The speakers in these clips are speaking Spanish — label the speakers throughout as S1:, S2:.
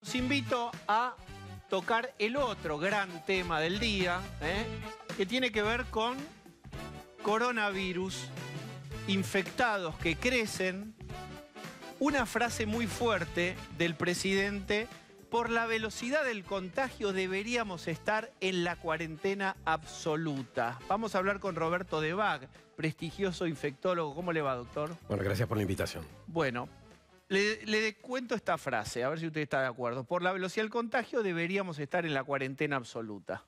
S1: Los invito a tocar el otro gran tema del día, que tiene que ver con coronavirus, infectados que crecen. Una frase muy fuerte del presidente: por la velocidad del contagio deberíamos estar en la cuarentena absoluta. Vamos a hablar con Roberto Debag, prestigioso infectólogo. ¿Cómo le va, doctor?
S2: Bueno, gracias por la invitación.
S1: Bueno, le cuento esta frase, a ver si usted está de acuerdo. Por la velocidad del contagio deberíamos estar en la cuarentena absoluta.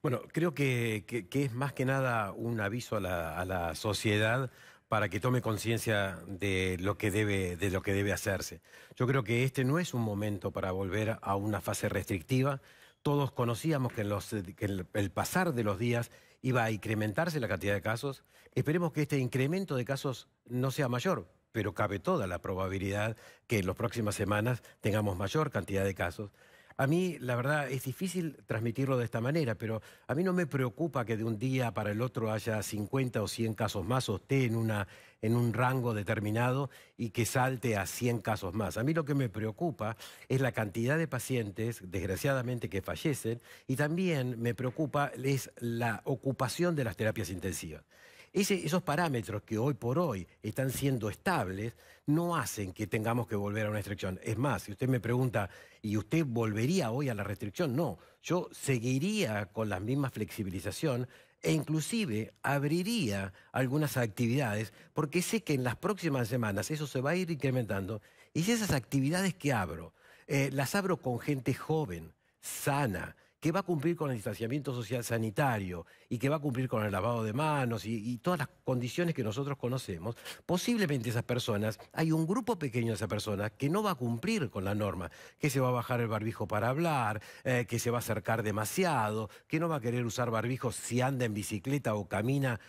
S2: Bueno, creo que es más que nada un aviso a la sociedad para que tome conciencia de lo que debe hacerse. Yo creo que este no es un momento para volver a una fase restrictiva. Todos conocíamos que el pasar de los días iba a incrementarse la cantidad de casos. Esperemos que este incremento de casos no sea mayor, pero cabe toda la probabilidad que en las próximas semanas tengamos mayor cantidad de casos. A mí, la verdad, es difícil transmitirlo de esta manera, pero a mí no me preocupa que de un día para el otro haya 50 o 100 casos más o esté en un rango determinado y que salte a 100 casos más. A mí lo que me preocupa es la cantidad de pacientes, desgraciadamente, que fallecen, y también me preocupa es la ocupación de las terapias intensivas. Esos parámetros que hoy por hoy están siendo estables no hacen que tengamos que volver a una restricción. Es más, si usted me pregunta, ¿y usted volvería hoy a la restricción? No, yo seguiría con la misma flexibilización e inclusive abriría algunas actividades porque sé que en las próximas semanas eso se va a ir incrementando. Y si esas actividades que abro, las abro con gente joven, sana, que va a cumplir con el distanciamiento social sanitario y que va a cumplir con el lavado de manos y todas las condiciones que nosotros conocemos, posiblemente esas personas, hay un grupo pequeño de esas personas que no va a cumplir con la norma, que se va a bajar el barbijo para hablar, que se va a acercar demasiado, que no va a querer usar barbijos si anda en bicicleta o camina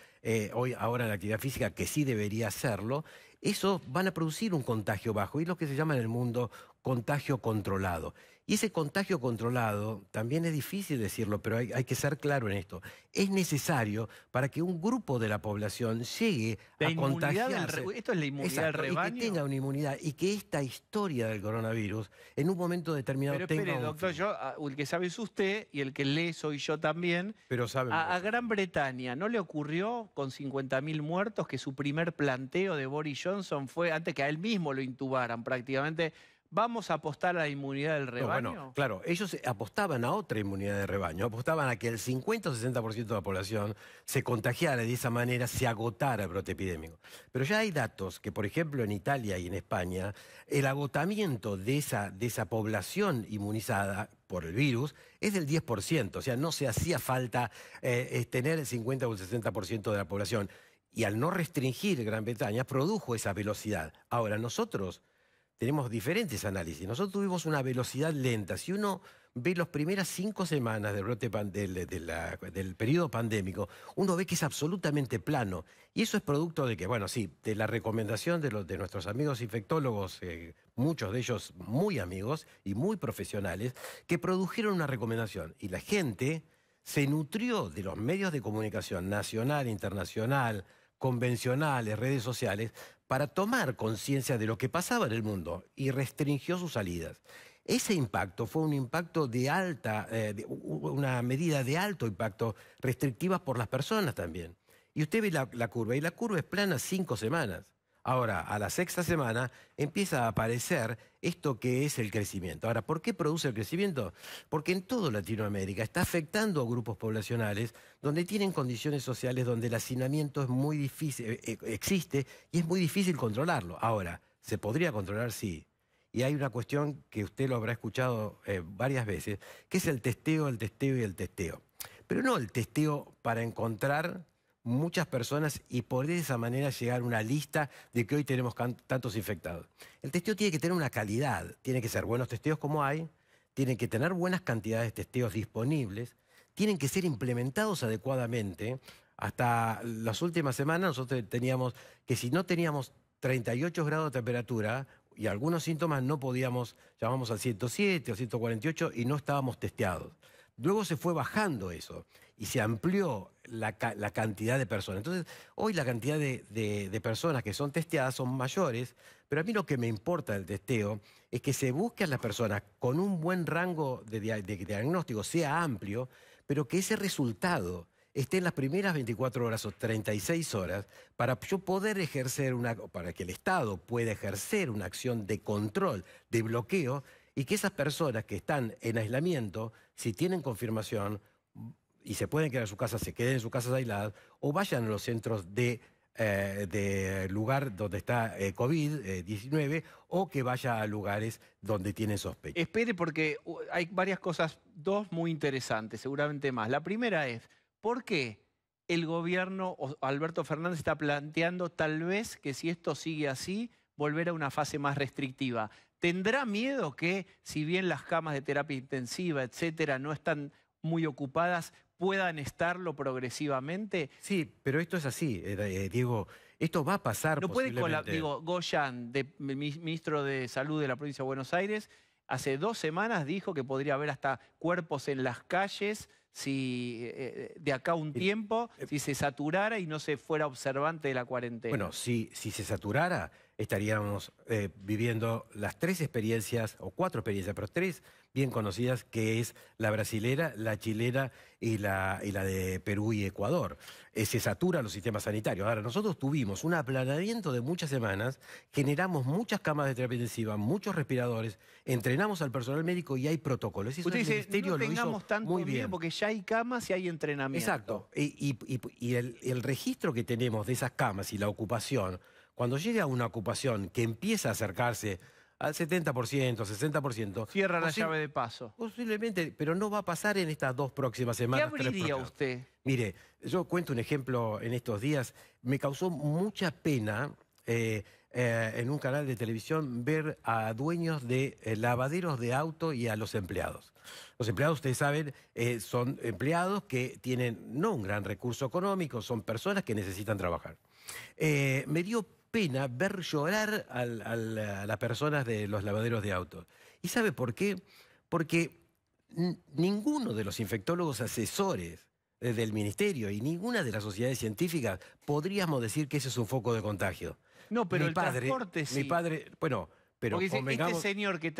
S2: ahora en la actividad física, que sí debería hacerlo. Eso van a producir un contagio bajo y lo que se llama en el mundo contagio controlado. Y ese contagio controlado, también es difícil decirlo, pero hay que ser claro en esto, es necesario para que un grupo de la población llegue a contagiarse.
S1: ¿Esto es la inmunidad del rebaño?
S2: Y que tenga una inmunidad y que esta historia del coronavirus en un momento determinado
S1: pero
S2: tenga
S1: espere, doctor, el que sabe es usted y el que lee soy yo también.
S2: Pero saben
S1: a Gran Bretaña, ¿no le ocurrió con 50.000 muertos que su primer planteo de Boris Johnson fue, antes que a él mismo lo intubaran prácticamente, vamos a apostar a la inmunidad del rebaño?
S2: Bueno, claro, ellos apostaban a otra inmunidad de rebaño, apostaban a que el 50 o 60% de la población se contagiara y de esa manera se agotara el brote epidémico. Pero ya hay datos que, por ejemplo, en Italia y en España, el agotamiento de esa población inmunizada por el virus es del 10%, o sea, no se hacía falta tener el 50 o el 60% de la población. Y al no restringir Gran Bretaña, produjo esa velocidad. Ahora, nosotros tenemos diferentes análisis. Nosotros tuvimos una velocidad lenta. Si uno ve las primeras 5 semanas del brote del periodo pandémico, uno ve que es absolutamente plano. Y eso es producto de que, bueno, sí, de la recomendación de nuestros amigos infectólogos, muchos de ellos muy amigos y muy profesionales, que produjeron una recomendación. Y la gente se nutrió de los medios de comunicación nacional, internacional, convencionales, redes sociales, para tomar conciencia de lo que pasaba en el mundo y restringió sus salidas. Ese impacto fue un impacto una medida de alto impacto restrictiva por las personas también. Y usted ve la curva, y la curva es plana 5 semanas. Ahora, a la 6ª semana empieza a aparecer esto que es el crecimiento. Ahora, ¿por qué produce el crecimiento? Porque en toda Latinoamérica está afectando a grupos poblacionales donde tienen condiciones sociales donde el hacinamiento es muy difícil, existe y es muy difícil controlarlo. Ahora, ¿se podría controlar? Sí. Y hay una cuestión que usted lo habrá escuchado varias veces, que es el testeo, el testeo y el testeo. Pero no el testeo para encontrar muchas personas y por de esa manera llegar a una lista de que hoy tenemos tantos infectados. El testeo tiene que tener una calidad, tiene que ser buenos testeos como hay, tienen que tener buenas cantidades de testeos disponibles, tienen que ser implementados adecuadamente. Hasta las últimas semanas nosotros teníamos que si no teníamos 38 grados de temperatura y algunos síntomas no podíamos, llamamos al 107 o 148 y no estábamos testeados. Luego se fue bajando eso y se amplió la cantidad de personas. Entonces, hoy la cantidad de personas que son testeadas son mayores, pero a mí lo que me importa del testeo es que se busque a las personas con un buen rango de diagnóstico, sea amplio, pero que ese resultado esté en las primeras 24 horas o 36 horas para yo poder ejercer para que el Estado pueda ejercer una acción de control, de bloqueo, y que esas personas que están en aislamiento, si tienen confirmación y se pueden quedar en su casa, se queden en sus casas aisladas o vayan a los centros de lugar donde está COVID-19 o que vaya a lugares donde tienen sospecha.
S1: Espere porque hay varias cosas, dos muy interesantes, seguramente más. La primera es, ¿por qué el gobierno o Alberto Fernández está planteando tal vez que si esto sigue así, volver a una fase más restrictiva? ¿Tendrá miedo que, si bien las camas de terapia intensiva, etcétera, no están muy ocupadas, puedan estarlo progresivamente?
S2: Sí, pero esto es así, Diego. Esto va a pasar
S1: No puede
S2: posiblemente.
S1: Goyan, ministro de Salud de la provincia de Buenos Aires, hace 2 semanas dijo que podría haber hasta cuerpos en las calles si de acá a un tiempo, si se saturara y no se fuera observante de la cuarentena.
S2: Bueno, si se saturara, estaríamos viviendo las 3 experiencias, o 4 experiencias, pero 3 bien conocidas, que es la brasilera, la chilena y la de Perú y Ecuador. Se saturan los sistemas sanitarios. Ahora, nosotros tuvimos un aplanamiento de muchas semanas, generamos muchas camas de terapia intensiva, muchos respiradores, entrenamos al personal médico y hay protocolos.
S1: Usted dice, no tengamos tanto
S2: muy
S1: miedo
S2: bien.
S1: porque ya hay camas y hay entrenamiento.
S2: Exacto. Y el registro que tenemos de esas camas y la ocupación, cuando llega una ocupación que empieza a acercarse al 70%, 60%...
S1: Cierra la llave de paso.
S2: Posiblemente, pero no va a pasar en estas 2 próximas semanas.
S1: ¿Qué abriría usted?
S2: Mire, yo cuento un ejemplo en estos días. Me causó mucha pena en un canal de televisión ver a dueños de lavaderos de auto y a los empleados. Los empleados, ustedes saben, son empleados que tienen no un gran recurso económico, son personas que necesitan trabajar. Me dio pena ver llorar a las personas de los lavaderos de autos. ¿Y sabe por qué? Porque ninguno de los infectólogos asesores del ministerio y ninguna de las sociedades científicas podríamos decir que ese es un foco de contagio.
S1: No, pero transporte sí.
S2: Mi padre, bueno, pero
S1: porque convengamos...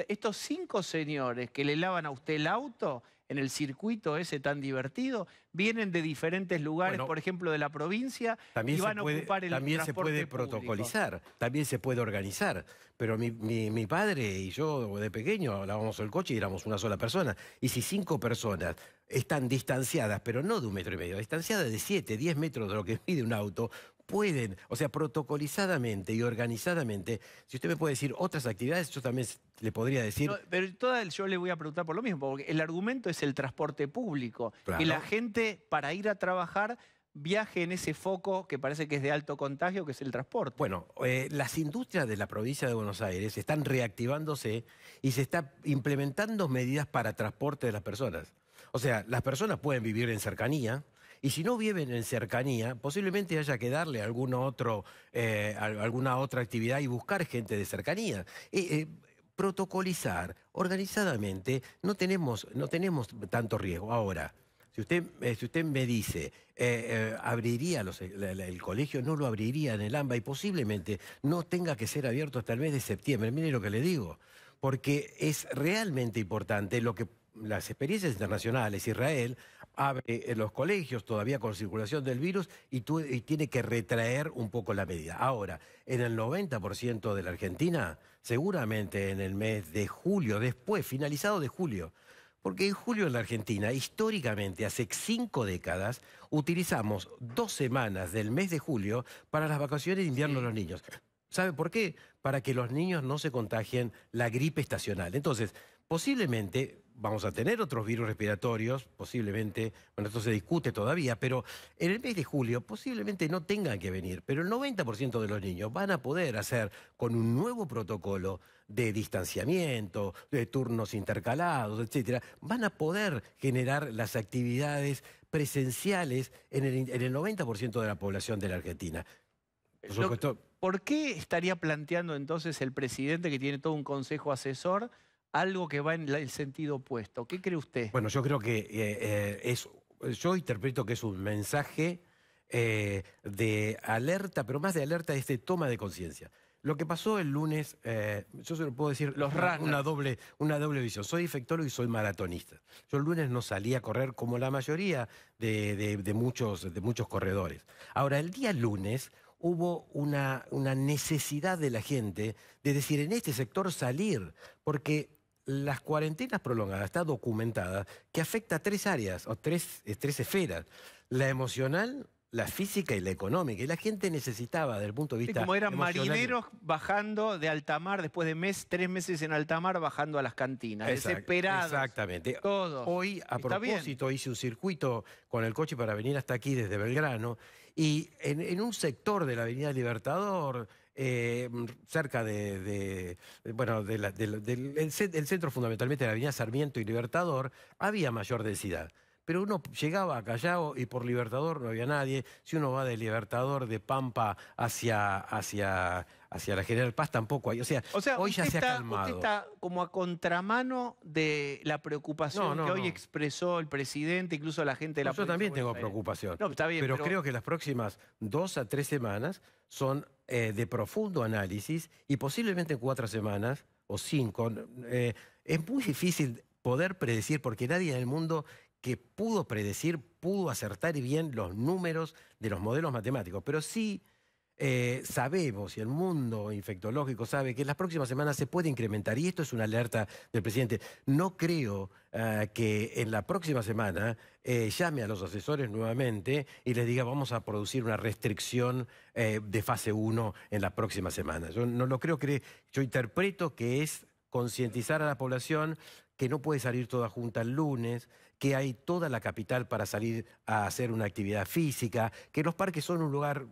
S1: estos 5 señores que le lavan a usted el auto en el circuito ese tan divertido, vienen de diferentes lugares, por ejemplo, de la provincia, y van a ocupar el transporte
S2: también se puede
S1: público.
S2: Protocolizar, también se puede organizar. Pero mi padre y yo de pequeño lavábamos el coche y éramos una sola persona. Y si 5 personas están distanciadas, pero no de 1,5 metros, distanciadas de 7, 10 metros de lo que mide un auto, pueden, o sea, protocolizadamente y organizadamente, si usted me puede decir otras actividades, yo también le podría decir...
S1: No, pero yo le voy a preguntar por lo mismo, porque el argumento es el transporte público. Claro. Que la gente, para ir a trabajar, viaje en ese foco que parece que es de alto contagio, que es el transporte.
S2: Bueno, las industrias de la provincia de Buenos Aires están reactivándose y se están implementando medidas para transporte de las personas. O sea, las personas pueden vivir en cercanía, y si no viven en cercanía, posiblemente haya que darle alguna otra actividad y buscar gente de cercanía. Protocolizar organizadamente, no tenemos tanto riesgo. Ahora, si usted me dice, ¿abriría el colegio? No lo abriría en el AMBA y posiblemente no tenga que ser abierto hasta el mes de septiembre. Mire lo que le digo, porque es realmente importante lo que las experiencias internacionales. Israel abre los colegios todavía con circulación del virus y tiene que retraer un poco la medida. Ahora, en el 90% de la Argentina, seguramente en el mes de julio, después, finalizado de julio, porque en julio en la Argentina, históricamente, hace 5 décadas, utilizamos 2 semanas del mes de julio para las vacaciones de invierno de los niños. ¿Sabe por qué? Para que los niños no se contagien la gripe estacional. Entonces, posiblemente vamos a tener otros virus respiratorios, posiblemente, bueno, esto se discute todavía, pero en el mes de julio posiblemente no tengan que venir, pero el 90% de los niños van a poder hacer con un nuevo protocolo de distanciamiento, de turnos intercalados, etcétera, van a poder generar las actividades presenciales en el 90% de la población de la Argentina. Por supuesto,
S1: ¿por qué estaría planteando entonces el presidente, que tiene todo un consejo asesor, algo que va en el sentido opuesto. ¿Qué cree usted?
S2: Bueno, yo creo que yo interpreto que es un mensaje de alerta, pero más de alerta es de toma de conciencia. Lo que pasó el lunes, yo se lo puedo decir,
S1: Los
S2: una doble visión. Soy infectólogo y soy maratonista. Yo el lunes no salí a correr como la mayoría de muchos corredores. Ahora, el día lunes hubo una necesidad de la gente de decir, en este sector salir, porque las cuarentenas prolongadas está documentada que afecta a 3 áreas o tres esferas: la emocional, la física y la económica. Y la gente necesitaba, desde el punto de
S1: Sí,
S2: vista
S1: como eran
S2: emocional,
S1: marineros bajando de alta mar, después de 3 meses en alta mar, bajando a las cantinas, desesperados.
S2: Exactamente.
S1: Todos.
S2: Hoy, a
S1: Está bien.
S2: propósito, hice un circuito con el coche para venir hasta aquí desde Belgrano, y en un sector de la Avenida Libertador, cerca del centro, fundamentalmente de la Avenida Sarmiento y Libertador, había mayor densidad. Pero uno llegaba a Callao y por Libertador no había nadie. Si uno va de Libertador, de Pampa hacia la General Paz, tampoco hay. O sea, hoy ya se ha calmado.
S1: Usted está como a contramano de la preocupación que hoy expresó el presidente, incluso la gente de la
S2: Yo también tengo preocupación.
S1: No, está bien,
S2: pero creo que las próximas 2 a 3 semanas son de profundo análisis, y posiblemente en 4 semanas o 5. Es muy difícil poder predecir, porque nadie en el mundo que pudo predecir, pudo acertar bien los números de los modelos matemáticos. Pero sí sabemos, y el mundo infectológico sabe, que en las próximas semanas se puede incrementar. Y esto es una alerta del presidente. No creo que en la próxima semana llame a los asesores nuevamente y les diga, vamos a producir una restricción de fase 1 en la próxima semana. Yo no lo creo. Yo interpreto que es concientizar a la población que no puede salir toda junta el lunes, que hay toda la capital para salir a hacer una actividad física, que los parques son un lugar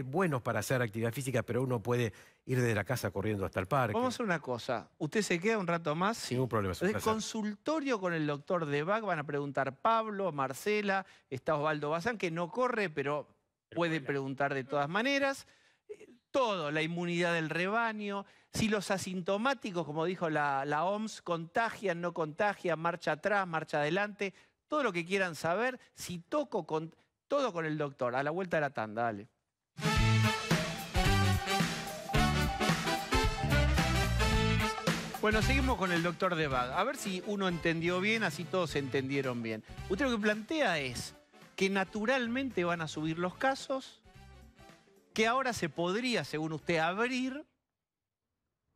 S2: buenos para hacer actividad física, pero uno puede ir desde la casa corriendo hasta el parque.
S1: Vamos a hacer una cosa. ¿Usted se queda un rato más? Sí.
S2: Ningún problema.
S1: El consultorio con el doctor Debac van a preguntar Pablo, Marcela, está Osvaldo Bazán, que no corre, pero puede preguntar de todas maneras. Todo, la inmunidad del rebaño, si los asintomáticos, como dijo la OMS, contagian, no contagian, marcha atrás, marcha adelante, todo lo que quieran saber, si toco todo con el doctor. A la vuelta de la tanda, dale. Bueno, seguimos con el doctor Debac. A ver si uno entendió bien, así todos entendieron bien. Usted lo que plantea es que naturalmente van a subir los casos, que ahora se podría, según usted, abrir.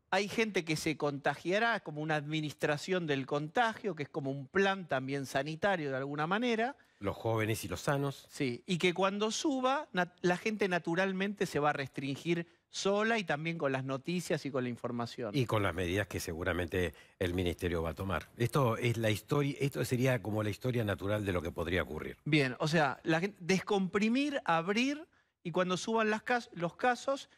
S1: Hay gente que se contagiará, como una administración del contagio, que es como un plan también sanitario de alguna manera.
S2: Los jóvenes y los sanos.
S1: Sí, y que cuando suba, la gente naturalmente se va a restringir sola, y también con las noticias y con la información.
S2: Y con las medidas que seguramente el Ministerio va a tomar. Esto es la historia, esto sería como la historia natural de lo que podría ocurrir.
S1: Bien, o sea, descomprimir, abrir, y cuando suban los casos,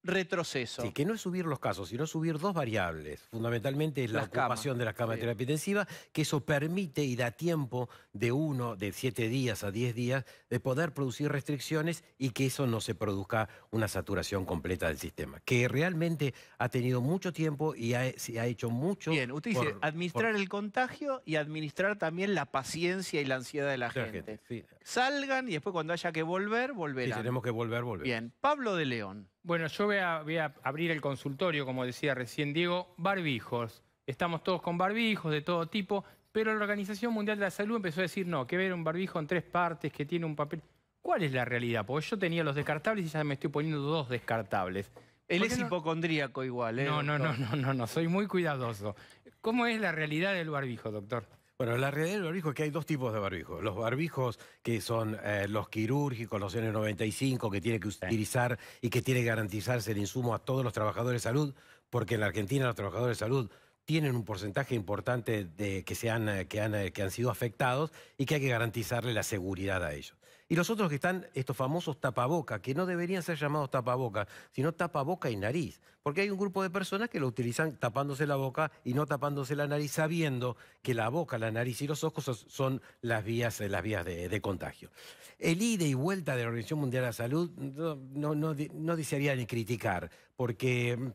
S1: retroceso.
S2: Sí, que no es subir los casos, sino subir 2 variables. Fundamentalmente es la ocupación de las camas de terapia intensiva, que eso permite y da tiempo de 7 días a 10 días de poder producir restricciones, y que eso no se produzca una saturación completa del sistema, que realmente ha tenido mucho tiempo y ha hecho mucho.
S1: Bien, usted dice administrar el contagio y administrar también la paciencia y la ansiedad de la gente.
S2: Sí.
S1: Salgan, y después cuando haya que volver, volverán.
S2: Sí, tenemos que volver.
S1: Bien, Pablo de León.
S3: Bueno, yo voy a abrir el consultorio, como decía recién Diego, barbijos. Estamos todos con barbijos de todo tipo, pero la Organización Mundial de la Salud empezó a decir, no, que ver un barbijo en 3 partes, que tiene un papel. ¿Cuál es la realidad? Porque yo tenía los descartables y ya me estoy poniendo 2 descartables.
S1: Él es hipocondríaco igual, ¿eh?
S3: No, soy muy cuidadoso. ¿Cómo es la realidad del barbijo, doctor?
S2: Bueno, la realidad del barbijo es que hay 2 tipos de barbijos. Los barbijos que son los quirúrgicos, los N95, que tiene que utilizar y que tiene que garantizarse el insumo a todos los trabajadores de salud, porque en la Argentina los trabajadores de salud tienen un porcentaje importante de que han sido afectados, y que hay que garantizarle la seguridad a ellos. Y los otros que están, estos famosos tapabocas, que no deberían ser llamados tapabocas, sino tapaboca y nariz. Porque hay un grupo de personas que lo utilizan tapándose la boca y no tapándose la nariz, sabiendo que la boca, la nariz y los ojos son las vías de contagio. El ida y vuelta de la Organización Mundial de la Salud no desearía ni criticar, porque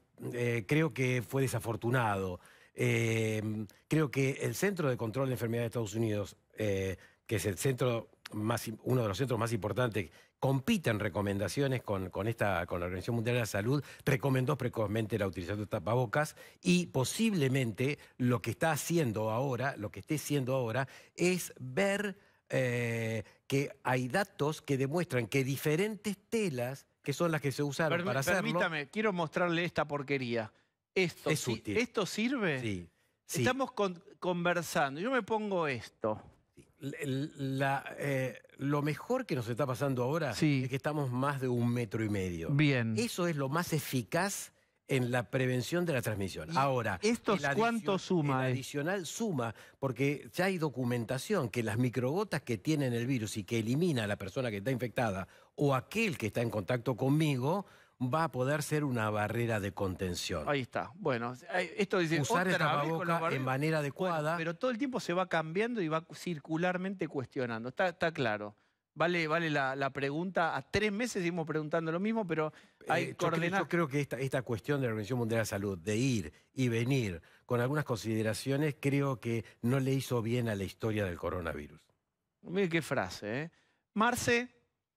S2: creo que fue desafortunado. Creo que el Centro de Control de Enfermedades de Estados Unidos, que es el centro uno de los centros más importantes, compite en recomendaciones con la Organización Mundial de la Salud, recomendó precozmente la utilización de tapabocas y posiblemente lo que esté haciendo ahora es ver que hay datos que demuestran que diferentes telas, que son las que se usaron para hacerlo...
S1: Permítame, quiero mostrarle esta porquería. Esto,
S2: es útil.
S1: ¿Esto sirve?
S2: Sí. Sí.
S1: Estamos conversando. Yo me pongo esto.
S2: Lo mejor que nos está pasando ahora es que estamos más de 1,5 metros.
S1: Bien.
S2: Eso es lo más eficaz en la prevención de la transmisión. Ahora,
S1: ¿cuánto suma?
S2: El adicional suma, porque ya hay documentación que las microgotas que tienen el virus y que elimina a la persona que está infectada o aquel que está en contacto conmigo, va a poder ser una barrera de contención.
S1: Ahí está. Bueno, esto dice...
S2: Usar el tapaboca en manera adecuada.
S1: Bueno, pero todo el tiempo se va cambiando y va circularmente cuestionando. Está claro. Vale la pregunta. A 3 meses seguimos preguntando lo mismo, pero hay coordenadas.
S2: Yo creo que esta cuestión de la Organización Mundial de la Salud, de ir y venir con algunas consideraciones, creo que no le hizo bien a la historia del coronavirus.
S1: Mire qué frase, ¿eh? Marce.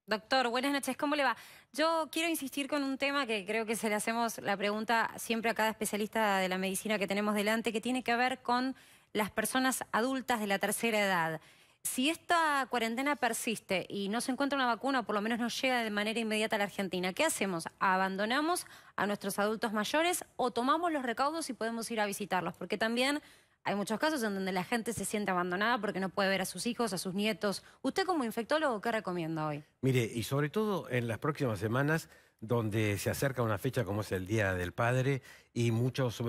S4: Doctor, buenas noches, ¿cómo le va? Yo quiero insistir con un tema que creo que se le hacemos la pregunta siempre a cada especialista de la medicina que tenemos delante, que tiene que ver con las personas adultas de la tercera edad. Si esta cuarentena persiste y no se encuentra una vacuna, o por lo menos no llega de manera inmediata a la Argentina, ¿qué hacemos? ¿Abandonamos a nuestros adultos mayores o tomamos los recaudos y podemos ir a visitarlos? Porque también hay muchos casos en donde la gente se siente abandonada porque no puede ver a sus hijos, a sus nietos. ¿Usted como infectólogo qué recomienda hoy?
S2: Mire, y sobre todo en las próximas semanas, donde se acerca una fecha como es el Día del Padre y muchos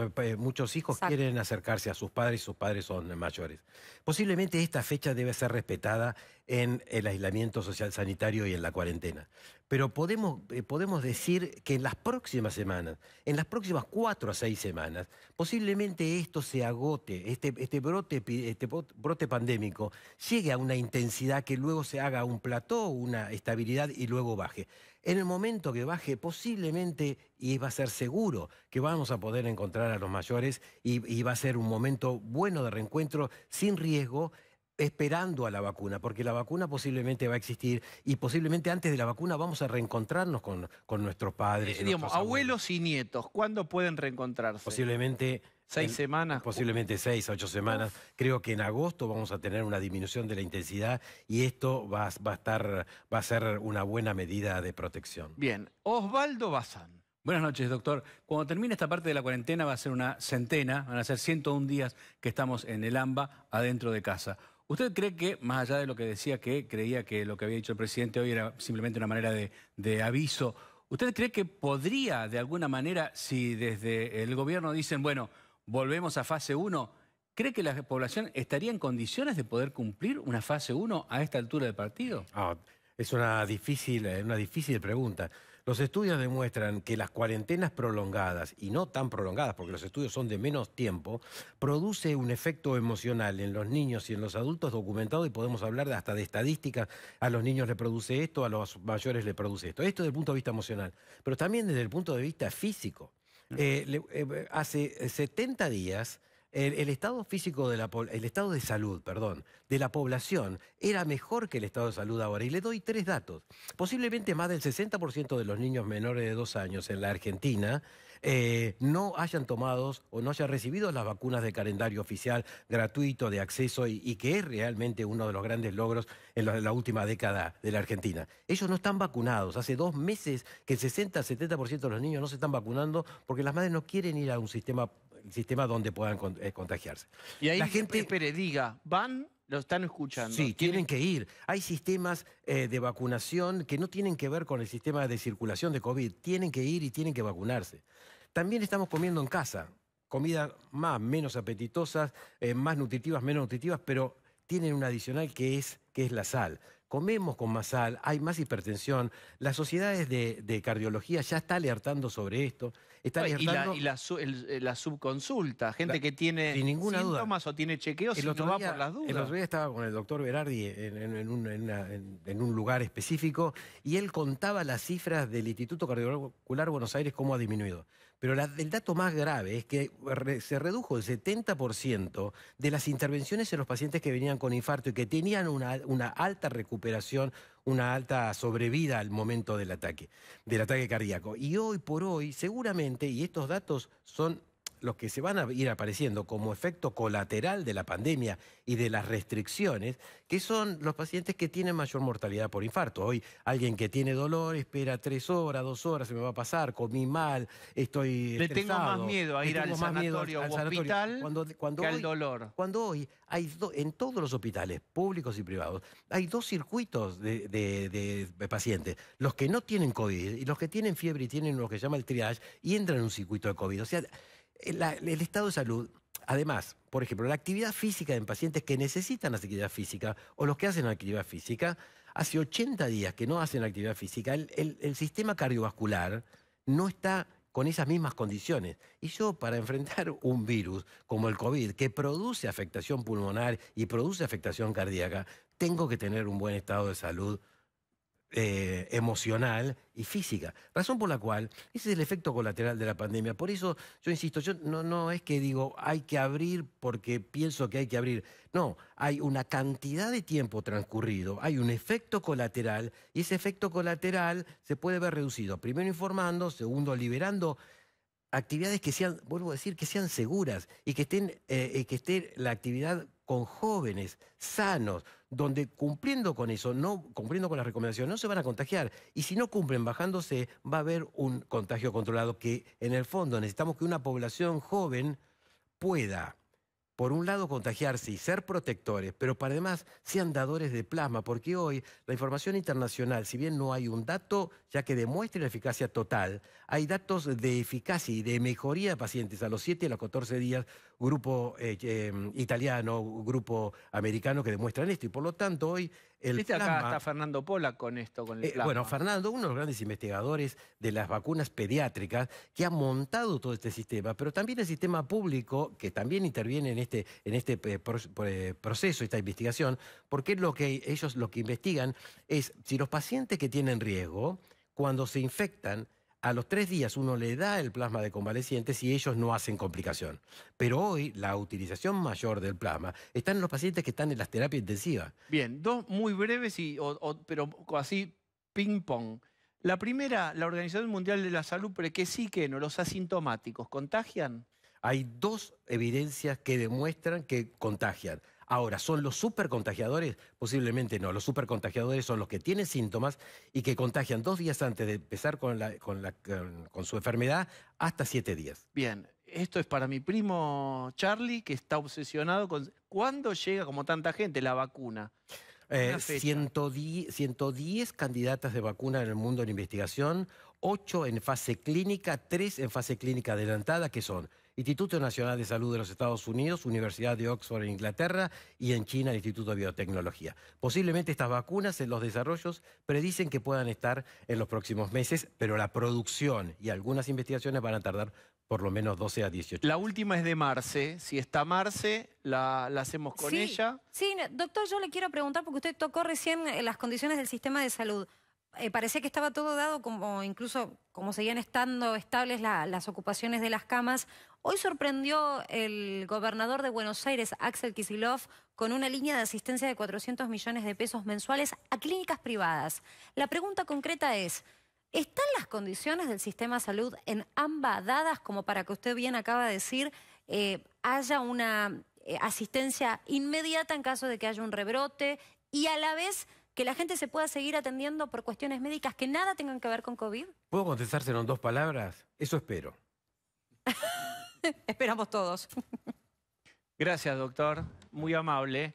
S2: hijos quieren acercarse a sus padres y sus padres son mayores. Posiblemente esta fecha debe ser respetada en el aislamiento social sanitario y en la cuarentena. Pero podemos decir que en las próximas semanas, en las próximas 4 a 6 semanas, posiblemente esto se agote, este brote pandémico llegue a una intensidad que luego se haga un plató, una estabilidad y luego baje. En el momento que baje, posiblemente, y va a ser seguro, que vamos a poder encontrar a los mayores y va a ser un momento bueno de reencuentro, sin riesgo, esperando a la vacuna, porque la vacuna posiblemente va a existir y posiblemente antes de la vacuna vamos a reencontrarnos con nuestros padres.
S1: Digamos, abuelos y nietos, ¿cuándo pueden reencontrarse?
S2: Posiblemente...
S1: 6 semanas.
S2: Posiblemente 6 a 8 semanas. Creo que en agosto vamos a tener una disminución de la intensidad y esto va a ser una buena medida de protección.
S1: Bien. Osvaldo Bazán.
S5: Buenas noches, doctor. Cuando termine esta parte de la cuarentena va a ser una centena, van a ser 101 días que estamos en el AMBA adentro de casa. ¿Usted cree que, más allá de lo que decía que creía que lo que había dicho el presidente hoy era simplemente una manera de aviso, ¿usted cree que podría de alguna manera, si desde el gobierno dicen, bueno, volvemos a fase 1, ¿cree que la población estaría en condiciones de poder cumplir una fase 1 a esta altura del partido?
S2: Es una difícil pregunta. Los estudios demuestran que las cuarentenas prolongadas, y no tan prolongadas, porque los estudios son de menos tiempo, produce un efecto emocional en los niños y en los adultos documentado, y podemos hablar hasta de estadísticas. A los niños le produce esto, a los mayores le produce esto. Esto desde el punto de vista emocional, pero también desde el punto de vista físico. Hace 70 días el estado físico el estado de salud, de la población era mejor que el estado de salud ahora. Y le doy 3 datos. Posiblemente más del 60% de los niños menores de 2 años en la Argentina no hayan tomado o no hayan recibido las vacunas de calendario oficial gratuito de acceso y que es realmente uno de los grandes logros en la última década de la Argentina. Ellos no están vacunados. Hace 2 meses que el 60-70% de los niños no se están vacunando porque las madres no quieren ir a un sistema donde puedan contagiarse.
S1: Y ahí la gente, espere, diga, ¿van? Lo están escuchando.
S2: Sí, tienen que ir. Hay sistemas de vacunación que no tienen que ver con el sistema de circulación de COVID. Tienen que ir y tienen que vacunarse. También estamos comiendo en casa. Comida menos apetitosas, más nutritivas, menos nutritivas, pero tienen un adicional que es la sal. Comemos con más sal, hay más hipertensión. Las sociedades de cardiología ya está alertando sobre esto. Está alertando...
S1: Y la subconsulta, gente que tiene
S2: sin ninguna
S1: síntomas
S2: duda.
S1: O tiene chequeos y no va por las dudas.
S2: El otro día estaba con el doctor Berardi en un lugar específico y él contaba las cifras del Instituto Cardiovascular Buenos Aires cómo ha disminuido. Pero el dato más grave es que se redujo el 70% de las intervenciones en los pacientes que venían con infarto y que tenían una alta recuperación, una alta sobrevida al momento del ataque cardíaco. Y hoy por hoy, seguramente, y estos datos son los que se van a ir apareciendo como efecto colateral de la pandemia y de las restricciones, que son los pacientes que tienen mayor mortalidad por infarto. Hoy alguien que tiene dolor espera 3 horas, 2 horas, se me va a pasar, comí mal, estoy
S1: Le
S2: estresado.
S1: tengo más miedo a ir al sanatorio o hospital que al dolor.
S2: Cuando hoy hay en todos los hospitales, públicos y privados, hay 2 circuitos de pacientes. Los que no tienen COVID y los que tienen fiebre y tienen lo que se llama el triage y entran en un circuito de COVID. O sea, el estado de salud, además, por ejemplo, la actividad física en pacientes que necesitan actividad física o los que hacen actividad física, hace 80 días que no hacen actividad física, el sistema cardiovascular no está con esas mismas condiciones. Y yo, para enfrentar un virus como el COVID, que produce afectación pulmonar y produce afectación cardíaca, tengo que tener un buen estado de salud emocional y física. Razón por la cual, ese es el efecto colateral de la pandemia. Por eso, yo insisto, yo no es que digo hay que abrir porque pienso que hay que abrir. No, hay una cantidad de tiempo transcurrido, hay un efecto colateral y ese efecto colateral se puede ver reducido. Primero informando, segundo liberando actividades que sean, vuelvo a decir, que sean seguras y que esté la actividad con jóvenes, sanos, donde cumpliendo con eso, cumpliendo con las recomendaciones, no se van a contagiar. Y si no cumplen bajándose, va a haber un contagio controlado que, en el fondo, necesitamos que una población joven pueda, por un lado, contagiarse y ser protectores, pero para además sean dadores de plasma, porque hoy la información internacional, si bien no hay un dato ya que demuestre la eficacia total, hay datos de eficacia y de mejoría de pacientes a los 7 y a los 14 días, grupo italiano, grupo americano que demuestran esto, y por lo tanto hoy el plasma...
S1: Acá está Fernando Pola con esto, con el plasma.
S2: Bueno, Fernando, uno de los grandes investigadores de las vacunas pediátricas, que ha montado todo este sistema, pero también el sistema público, que también interviene en este proceso, esta investigación, porque ellos lo que investigan es si los pacientes que tienen riesgo, cuando se infectan, a los 3 días uno le da el plasma de convalecientes y ellos no hacen complicación. Pero hoy la utilización mayor del plasma está en los pacientes que están en las terapias intensivas.
S1: Bien, 2 muy breves, pero así ping-pong. La primera, la Organización Mundial de la Salud, pero que sí que no, los asintomáticos, ¿contagian?
S2: Hay 2 evidencias que demuestran que contagian. Ahora, ¿son los supercontagiadores? Posiblemente no. Los supercontagiadores son los que tienen síntomas y que contagian 2 días antes de empezar con su enfermedad hasta 7 días.
S1: Bien, esto es para mi primo Charlie, que está obsesionado con... ¿Cuándo llega, como tanta gente, la vacuna?
S2: 110 candidatas de vacuna en el mundo en investigación, 8 en fase clínica, 3 en fase clínica adelantada, que son Instituto Nacional de Salud de los Estados Unidos, Universidad de Oxford en Inglaterra y en China el Instituto de Biotecnología. Posiblemente estas vacunas en los desarrollos predicen que puedan estar en los próximos meses, pero la producción y algunas investigaciones van a tardar por lo menos 12 a 18.
S1: La última es de Marce. Si está Marce, la hacemos con ella.
S4: Sí, doctor, yo le quiero preguntar, porque usted tocó recién las condiciones del sistema de salud. Parecía que estaba todo dado, incluso como seguían estando estables las ocupaciones de las camas. Hoy sorprendió el gobernador de Buenos Aires, Axel Kicillof, con una línea de asistencia de 400 millones de pesos mensuales a clínicas privadas. La pregunta concreta es, ¿están las condiciones del sistema de salud en AMBA dadas como para que usted bien acaba de decir, haya una asistencia inmediata en caso de que haya un rebrote y a la vez que la gente se pueda seguir atendiendo por cuestiones médicas que nada tengan que ver con COVID?
S2: ¿Puedo contestárselo en 2 palabras? Eso espero.
S4: Esperamos todos.
S1: Gracias, doctor. Muy amable.